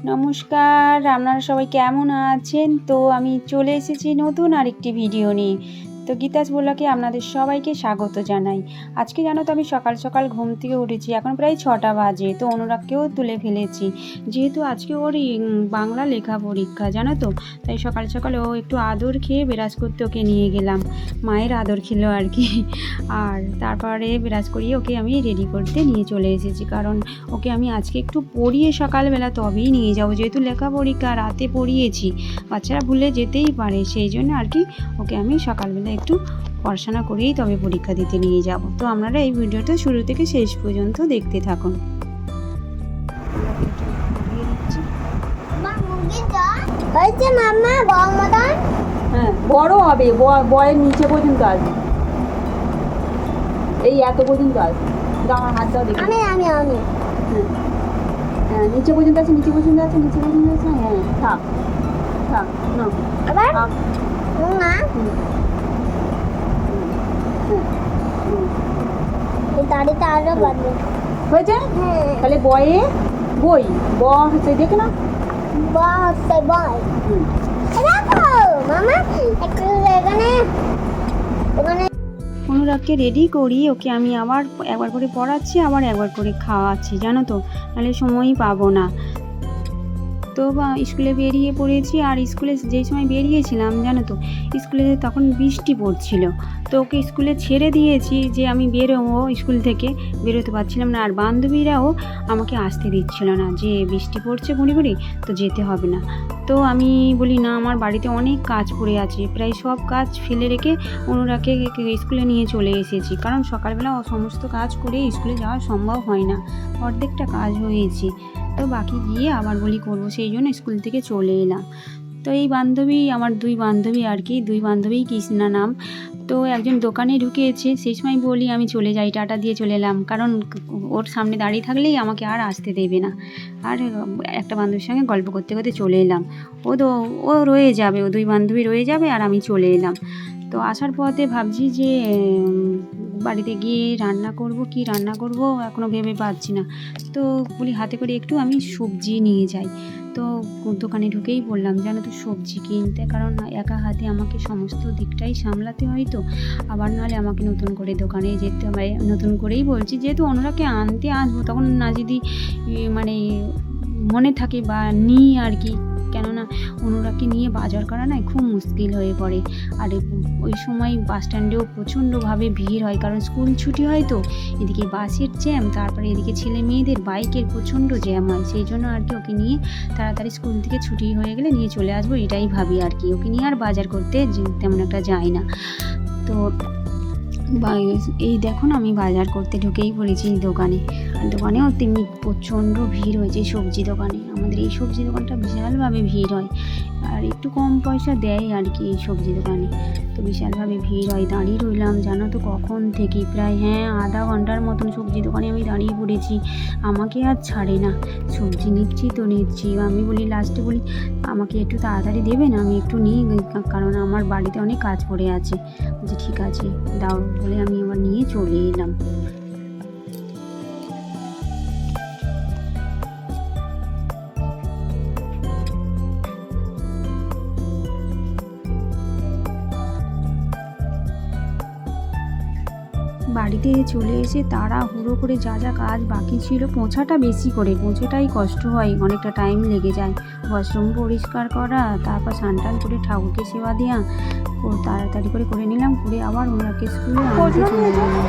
নমস্কার, আপনারা সবাই কেমন আছেন? তো আমি চলে এসেছি নতুন আরেকটি ভিডিও নিয়ে। তো গীতাস ব্লগে আপনাদের সবাইকে স্বাগত জানাই। আজকে জানো তো আমি সকাল সকাল ঘুম থেকে উঠেছি, এখন প্রায় 6টা বাজে। তো অনুরাগকেও তুলে ফেলেছি, যেহেতু আজকে ওর বাংলা লেখা পরীক্ষা, জানো তো। তাই সকাল সকাল ও একটু আদর খেয়ে বিরাজ করতে ওকে নিয়ে গেলাম, মায়ের আদর খেলো আর কি। আর তারপরে বিরাজ করিয়ে ওকে আমি রেডি করতে নিয়ে চলে এসেছি, কারণ ওকে আমি আজকে একটু পড়িয়ে সকালবেলা তবেই নিয়ে যাবো, যেহেতু লেখা পরীক্ষা রাতে পড়িয়েছি, বাচ্চারা ভুলে যেতেই পারে, সেই জন্য আর কি ওকে আমি সকালবেলা একটু পড়াশোনা করেই তবে পরীক্ষা দিতে নিয়ে যাব। তো আপনারা এই ভিডিওটা শুরু থেকে শেষ পর্যন্ত দেখতে থাকুন। হ্যাঁ, বড় হবে, বয়ের নিচে পর্যন্ত আসবে, এই এত পর্যন্ত আসবে। আমার হাতটাও দেখি, হ্যাঁ নিচে পর্যন্ত আছে, নিচে পর্যন্ত আছে, নিচে পর্যন্ত আছে। হ্যাঁ থাক থাক না হয়েছে। তাহলে বয়ে বই ব হচ্ছে, দেখে না অনুরাগকে রেডি করি, ওকে আমি আবার একবার করে পড়াচ্ছি, আবার একবার করে খাওয়াচ্ছি, জানো তো, নাহলে সময়ই পাবো না। তো স্কুলে বেরিয়ে পড়েছি, আর স্কুলে যেই সময় বেরিয়েছিলাম জানো তো, স্কুলে তখন বৃষ্টি পড়ছিল। তো ওকে স্কুলে ছেড়ে দিয়েছি, যে আমি বেরোবো, স্কুল থেকে বেরোতে পারছিলাম না, আর বান্ধবীরাও আমাকে আসতে দিচ্ছিল না, যে বৃষ্টি পড়ছে গুঁড়ি গুঁড়ি, তো যেতে হবে না। তো আমি বলি না, আমার বাড়িতে অনেক কাজ পড়ে আছে, প্রায় সব কাজ ফেলে রেখে অনুরাগকে স্কুলে নিয়ে চলে এসেছি, কারণ সকালবেলা সমস্ত কাজ করে স্কুলে যাওয়া সম্ভব হয় না, অর্ধেকটা কাজ হয়েছে, তো বাকি গিয়ে আবার বলি করবো, সেই জন্য স্কুল থেকে চলে এলাম। তো এই বান্ধবী, আমার দুই বান্ধবী আর কি, দুই বান্ধবী কৃষ্ণা নাম। তো একজন দোকানে ঢুকেছে, সেই সময় বলি আমি চলে যাই, টাটা দিয়ে চলে এলাম, কারণ ওর সামনে দাঁড়িয়ে থাকলেই আমাকে আর আসতে দেবে না। আর একটা বান্ধবীর সঙ্গে গল্প করতে করতে চলে এলাম। ও রয়ে যাবে, ও দুই বান্ধবী রয়ে যাবে, আর আমি চলে এলাম। তো আসার পথে ভাবছি যে বাড়িতে গিয়ে রান্না করব, কি রান্না করব এখনও ভেবে পাচ্ছি না। তো বলি হাতে করে একটু আমি সবজি নিয়ে যাই। তো দোকানে ঢুকেই বললাম, জানো তো, সবজি কিনতে, কারণ একা হাতে আমাকে সমস্ত দিকটাই সামলাতে হয়, তো আবার নাহলে আমাকে নতুন করে দোকানে যেতে হয়। নতুন করেই বলছি, যেহেতু অন্যরাকে আনতে আসবো, তখন না যদি মানে মনে থাকে বা নিই আর কি, কেননা অনুরাগকে নিয়ে বাজার করা না খুব মুশকিল হয়ে পড়ে। আর ওই সময় বাস স্ট্যান্ডেও প্রচণ্ডভাবে ভিড় হয়, কারণ স্কুল ছুটি হয়, তো এদিকে বাসের জ্যাম, তারপরে এদিকে ছেলে মেয়েদের বাইকের প্রচণ্ড জ্যাম হয়, সেই জন্য আর কি ওকে নিয়ে তাড়াতাড়ি স্কুল থেকে ছুটি হয়ে গেলে নিয়ে চলে আসবো, এটাই ভাবি আর কি। ওকে নিয়ে আর বাজার করতে তেমন একটা যাই না। তো এই দেখুন, আমি বাজার করতে ঢুকেই পড়েছি দোকানে, আর দোকানেও তেমনি প্রচণ্ড ভিড় হয়েছে। সবজি দোকানে, আমাদের এই সবজি দোকানটা বিশালভাবে ভিড় হয়, আর একটু কম পয়সা দেয় আর কি এই সবজি দোকানে, তো বিশালভাবে ভিড় হয়। দাঁড়িয়ে রইলাম জানো তো কখন থেকে, প্রায় আধা ঘন্টার মতন সবজি দোকানে আমি দাঁড়িয়ে পড়েছি, আমাকে আর ছাড়ে না, সবজি নিচ্ছি তো নিচ্ছি। আমি বলি, লাস্টে বলি আমাকে একটু তাড়াতাড়ি দেবেন, আমি একটু নিই, কারণ আমার বাড়িতে অনেক কাজ পড়ে আছে। বলছি ঠিক আছে দাও, বলে আমি আবার নিয়ে চলে এলাম। বাড়িতে চলে এসে তাড়াহুড়ো করে যা যা কাজ বাকি ছিল, পোঁছাটা বেশি করে, পোঁছাটাই কষ্ট হয়, অনেকটা টাইম লেগে যায়। ওয়াশরুম পরিষ্কার করা, তারপর স্নান টান করে ঠাকুরকে সেবা দেওয়া, তাড়াতাড়ি করে নিলাম, করে আবার ওনাকে স্কুলে আনতে চলে গেলাম।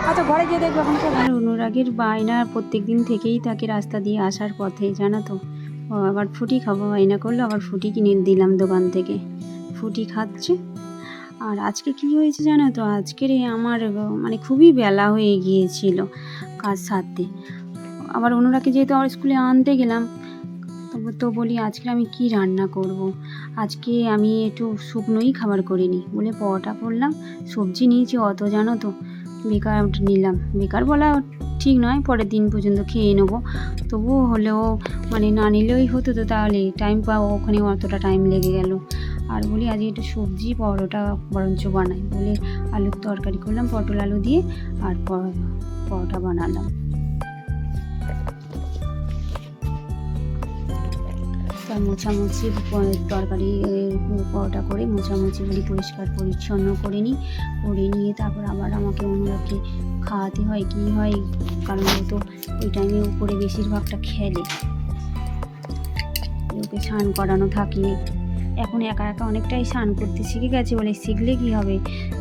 আচ্ছা ঘরে গিয়ে দেখবো এখন। আর অনুরাগের বায়না প্রত্যেক দিন থেকেই থাকে, রাস্তা দিয়ে আসার পথে, জানো তো, ও আবার ফুটি খাবো বায়না করলো, আবার ফুটি কিনে দিলাম দোকান থেকে, ফুটি খাচ্ছে। আর আজকে কি হয়েছে জানো তো, আজকের আমার মানে খুবই বেলা হয়ে গিয়েছিল কাজ সারতে। আবার অনুরাগকে যেহেতু আমার স্কুলে আনতে গেলাম, তো বলি আজকে আমি কি রান্না করব। আজকে আমি একটু শুকনোই খাবার করিনি বলে পরোটা করলাম, সবজি নিয়েছি অত, জানো তো, বেকার নিলাম, বেকার বলা ঠিক নয়, পরের দিন পর্যন্ত খেয়ে নেবো, তবুও হলেও মানে না নিলেই হতো, তো তাহলে টাইম পাবো, ওখানে অতটা টাইম লেগে গেল। আর বলি আজকে একটু সবজি পরোটা বরঞ্চ বানাই বলে আলুর তরকারি করলাম, পটল আলু দিয়ে, আর পরোটা বানালাম। তা মোছামুছি তরকারি পরোটা করে মোছামুছিগুলি পরিষ্কার পরিচ্ছন্ন করে নিই, করে নিয়ে তারপর আবার আমাকে অনুরাগকে খাওয়াতে হয়, কী হয়, কারণ ও তো ওই টাইমে উপরে বেশিরভাগটা খেলে, ওকে স্নান করানো থাকে। এখন একা একা অনেকটাই স্নান করতে শিখে গেছে বলে, শিখলে কি হবে,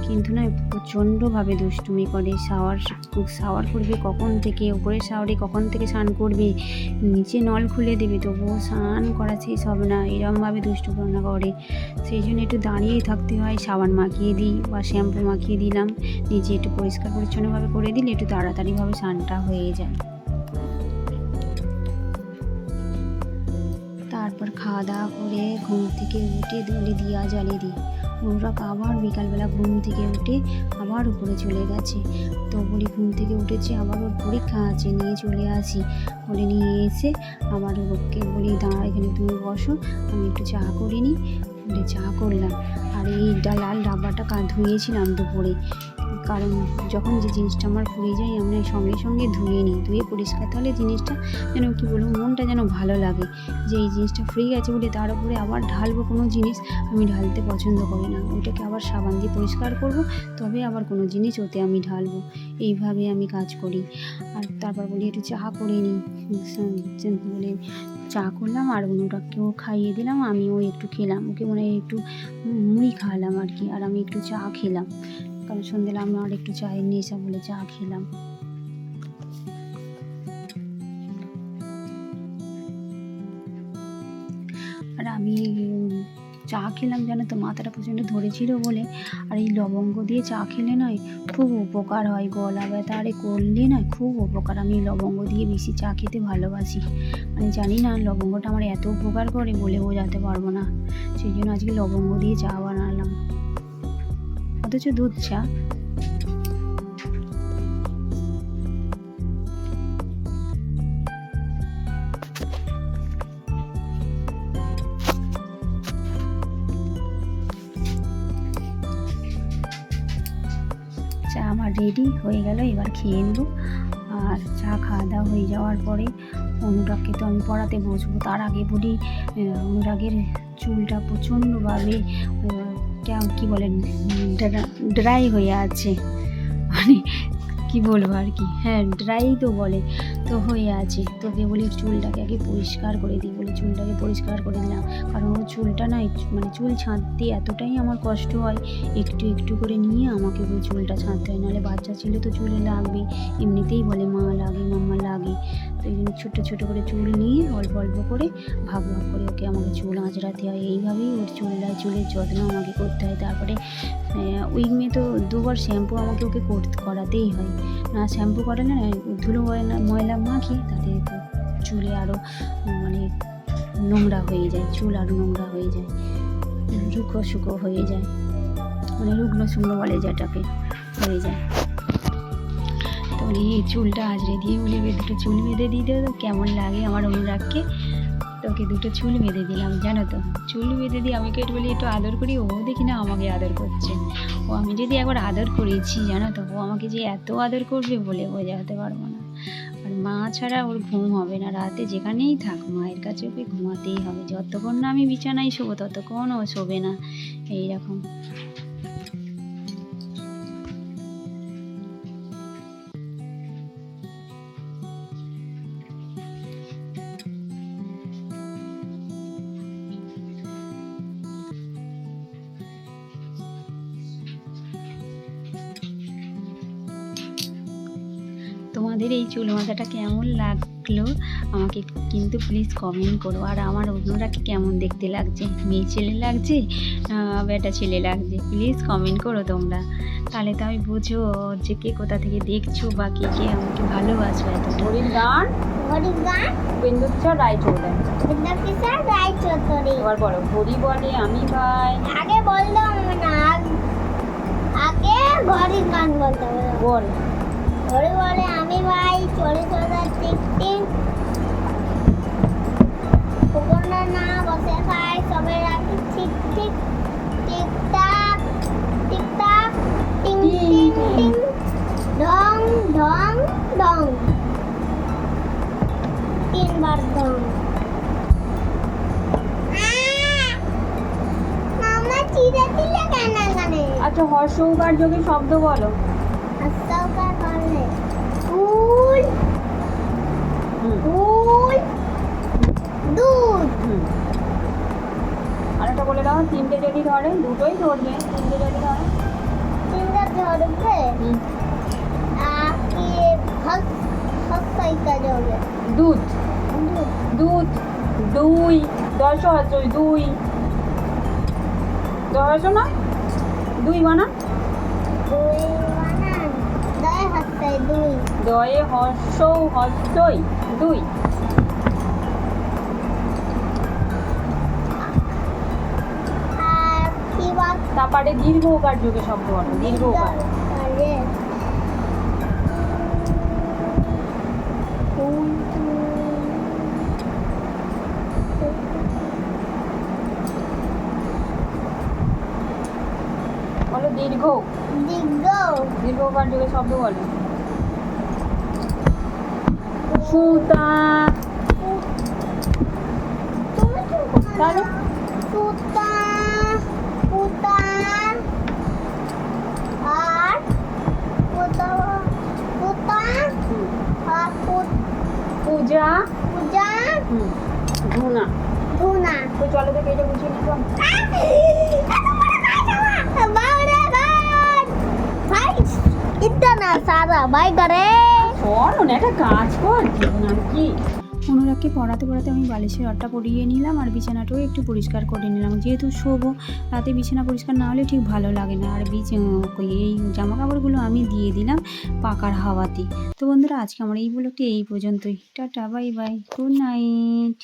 কিন্তু না প্রচণ্ডভাবে দুষ্টুমি করে। শাওয়ার করবে কখন থেকে, ওপরের শাওয়ারে কখন থেকে স্নান করবে, নিচে নল খুলে দেবে, তবুও স্নান করা শেষ হবে না, এরমভাবে দুষ্টুপনা করে। সেই জন্য একটু দাঁড়িয়েই থাকতে হয়, সাবান মাখিয়ে দিই বা শ্যাম্পু মাখিয়ে দিলাম, নিচে একটু পরিষ্কার পরিচ্ছন্নভাবে করে দিলে একটু তাড়াতাড়িভাবে স্নানটা হয়ে যায়। তারপর খাওয়া দাওয়া করে ঘুম থেকে উঠে দলে দিয়া জ্বালিয়ে দিই। অনুরাগ আবার বিকালবেলা ঘুম থেকে উঠে আবার উপরে চলে গেছে, তো বলি ঘুম থেকে উঠেছে, আবার ওর পরীক্ষা আছে, নিয়ে চলে আসি বলে নিয়ে এসে আবার ওকে বলি দাঁড়া এখানে তুমি বসো, আমি একটু চা করে নিই, বলে চা করলাম। আর এই লাল ডাব্বাটা ধুয়েছিলাম দুপুরে, কারণ যখন যে জিনিসটা আমার ফুরিয়ে যায় আমি সঙ্গে সঙ্গে ধুয়ে নিই, ধুয়ে পরিষ্কার, তাহলে জিনিসটা যেন কী বলবো মনটা যেন ভালো লাগে, যে এই জিনিসটা ফুরিয়ে গেছে বলে তার উপরে আবার ঢালবো কোনো জিনিস, আমি ঢালতে পছন্দ করি না, ওইটাকে আবার সাবান দিয়ে পরিষ্কার করব, তবে আবার কোনো জিনিস ওতে আমি ঢালবো, এইভাবে আমি কাজ করি। আর তারপর বলি একটু চা করে নিই বলে চা করলাম, আর অনুরাগকেও খাইয়ে দিলাম, আমিও একটু খেলাম, ওকে মনে হয় একটু মুড়ি খাওয়ালাম আর কি, আর আমি একটু চা খেলাম, কারণ সন্ধ্যেবেলা আমি আর একটু চায়ের নেশা বলে চা খেলাম। আর আমি চা খেলাম জানো তো, মাথাটা প্রচণ্ড ধরেছিল বলে, আর এই লবঙ্গ দিয়ে চা খেলে নয় খুব উপকার হয়, গলা ব্যথা আরে করলে নয় খুব উপকার। আমি লবঙ্গ দিয়ে বেশি চা খেতে ভালোবাসি, মানে জানি না লবঙ্গটা আমার এত উপকার করে বলে বোঝাতে পারবো না, সেই জন্য আজকে লবঙ্গ দিয়ে চা বানালাম, অথচ দুধ চা। চা আমার রেডি হয়ে গেল, এবার খেয়ে নেবো। আর চা খাওয়া দাওয়া হয়ে যাওয়ার পরে অনুরাগকে তো আমি পড়াতে বসবো, তার আগে বলি অনুরাগের চুলটা প্রচণ্ডভাবে কী বলেন ড্রাই হয়ে আছে, মানে কি বলবো আর কি, হ্যাঁ ড্রাই তো বলে, তো হয়ে আছে, তোকে বলি চুলটাকে আগে পরিষ্কার করে দিই, বলে চুলটাকে পরিষ্কার করে দিলাম, কারণ ওর চুলটা না মানে চুল ছাঁটতে এতটাই আমার কষ্ট হয়, একটু একটু করে নিয়ে আমাকে ওই চুলটা ছাঁটতে হয়, নাহলে বাচ্চা ছেলে তো চুলে লাগবে, এমনিতেই বলে মা লাগে মাম্মা লাগে, তো এই জন্য ছোটো ছোটো করে চুল নিয়ে অল্প অল্প করে ভাগ ভাগ করে ওকে আমাকে চুল আঁচড়াতে হয়, এইভাবেই ওর চুলের যত্ন আমাকে করতে হয়। তারপরে উইকে তো দুবার শ্যাম্পু আমাকে ওকে করাতেই হয়, না শ্যাম্পু করালে না ধুলো ময়লা মাখি, তাতে চুলে আরও মানে নোংরা হয়ে যায়, চুল আরও নোংরা হয়ে যায়, রুখো শুকো হয়ে যায়, মানে রুগ্ন শুকনো বলে যেটাকে হয়ে যায়। তো এই চুলটা আঁচড়ে দিয়ে বলি দুটো চুল বেঁধে দিতে কেমন লাগে আমার অনুরাগকে, তোকে দুটো চুল বেঁধে দিলাম জানো তো, চুল বেঁধে দিয়ে আমাকে একটু বলি একটু আদর করি, ও দেখি না আমাকে আদর করছে, ও আমি যদি একবার আদর করেছি জানো তো, ও আমাকে যে এত আদর করবে বলে বোঝাতে পারবো না। আর মা ছাড়া ওর ঘুম হবে না, রাতে যেখানেই থাক মায়ের কাছে ওকে ঘুমাতেই হবে, যতক্ষণ না আমি বিছানায় শোবো ততক্ষণ ও শোবে না, এইরকম। তোমাদের এই চুল মাথাটা কেমন লাগলো আমাকে কিন্তু প্লিজ কমেন্ট করো, আর আমার অন্যরাকে কেমন দেখতে লাগছে, মেয়ে ছেলে লাগছে বেটা ছেলে লাগছে, প্লিজ কমেন্ট করো তোমরা, তাহলে তো আমি বুঝো যে কে কোথা থেকে দেখছো বা কে কে আমাকে ভালোবাসো এত। হরির গান উপেন্দ্রকিশোর রায়চৌধুরী, এবার বলো হরি বলে আমি গাই, আগে বললাম না, আগে ঘরে গান বলতে হবে। বল। ঘরে বলে আমি ভাই চলে চলে টিক টিক ফুকনা না বসে খাই সবাই রাখি ঠিক ঠিক টিক টাক টিং টিং টিং ঢং ঢং ঢং তিনবার ঢং। মামা চিড়ে দিলে কেন কানে? আচ্ছা হর্ষ উকার যোগে শব্দ বলো। আস্তাউকার করলে ফুল ফুল দুধ। আরেকটা বলে দাও, তিনটে যদি ধরে, দুটোই ধরবে, তিনটে যদি ধরে। তিনটা ধরবে কি হস হসাইকা যাবে। দুধ দুধ দুধ দুই দশ হচ্ছে দুই দশ না দুই বানা দুই বানান দয় হসাই দুই দয়ে হর্ষ হর্ষই দুই। আর কি বাদ তারপরে দীর্ঘ উকার যোগে শব্দ বলো, দীর্ঘ উকার। আরে বলো দীর্ঘ দিগ্গ দীর্ঘ উকার যোগে শব্দ বলো। সুতা তুমি কি তাহলে সুতা পুতা আর পুতা পুতা আর পূজা পূজা ধুনা। ধুনা। তো চলো দেখে এটা বুঝিয়ে নিব। ভাই ইতনা সারা ভাই করে করো না, একটা কাজ কর জীবন কি। অনুরাগকে পড়াতে পড়াতে আমি বালিশের রডটা পরিয়ে নিলাম আর বিছানাটাও একটু পরিষ্কার করে নিলাম, যেহেতু শোবো রাতে বিছানা পরিষ্কার না হলে ঠিক ভালো লাগে না। আর এই জামা কাপড়গুলো আমি দিয়ে দিলাম পাকার হাওয়াতে। তো বন্ধুরা আজকে আমার এই ব্লগটি এই পর্যন্তই। Tata bye bye, good night.